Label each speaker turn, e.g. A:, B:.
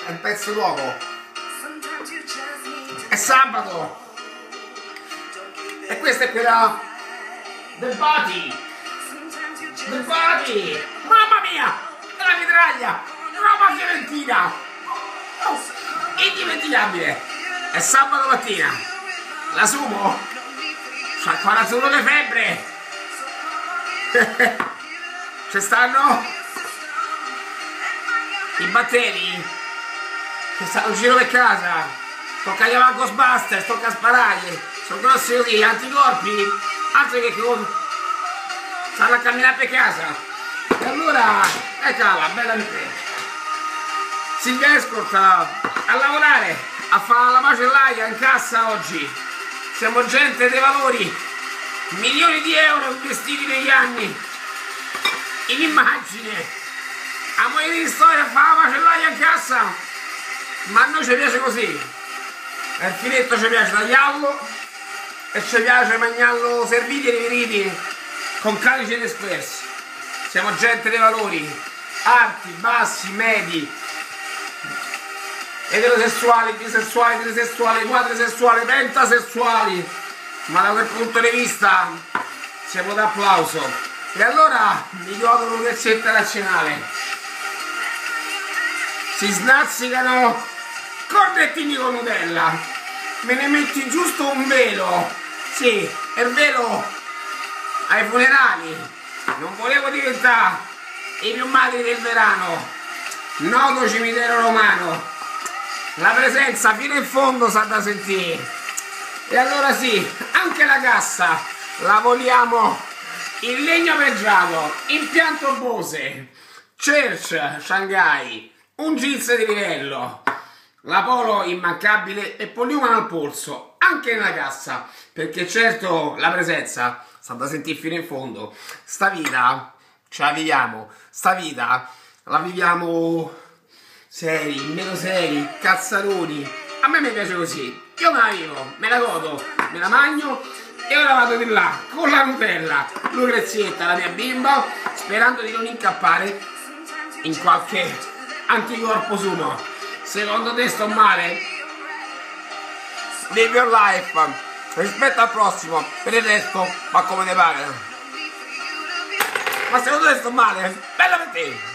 A: è il pezzo nuovo. È sabato. E questa è quella del Body. Del Body. Mamma mia! È la mitraglia! Roma Fiorentina! Oh, indimenticabile! È sabato mattina. La Sumo c'ha 41 le febbre. Ci stanno i batteri che stanno in giro per casa. Tocca chiamare Ghostbusters, tocca sparargli. Sono grossi così, anticorpi, altro che stanno a camminare per casa. E allora, eccola, bella di te. Silvia Escort a lavorare, a fare la macellaia in cassa oggi. Siamo gente dei valori, milioni di euro investiti negli anni in immagine. A moglie di storia a fare la macellaia in cassa, ma a noi ci piace così. E il filetto ci piace tagliarlo e ci piace mangiarlo serviti e riveriti con calice ed espressi. Siamo gente dei valori, alti, bassi, medi, eterosessuali, bisessuali, trisessuali, quadrisessuali, pentasessuali, ma da quel punto di vista siamo d'applauso. E allora mi godo l'università internazionale. Si snazzicano cornettini con Nutella, me ne metti giusto un velo, sì, è il velo ai funerali. Non volevo diventare i più magri del verano, noto cimitero romano. La presenza fino in fondo s'ha da sentire. E allora sì, anche la cassa la vogliamo in legno pregiato, impianto Bose, Church, Shanghai, un jeans di livello, la polo immancabile e poliumano al polso, anche nella cassa, perché certo la presenza sta da sentire fino in fondo. Sta vita ce la viviamo, sta vita la viviamo seri, meno seri, cazzaroni. A me mi piace così, io me la vivo, me la godo, me la mangio e ora vado di là con la Nutella, Lucrezietta, la mia bimba, sperando di non incappare in qualche anticorpo sumo. Secondo te sto male? Live your life, rispetto al prossimo, per il resto va come ne pare. Ma secondo te sto male? Bella per te!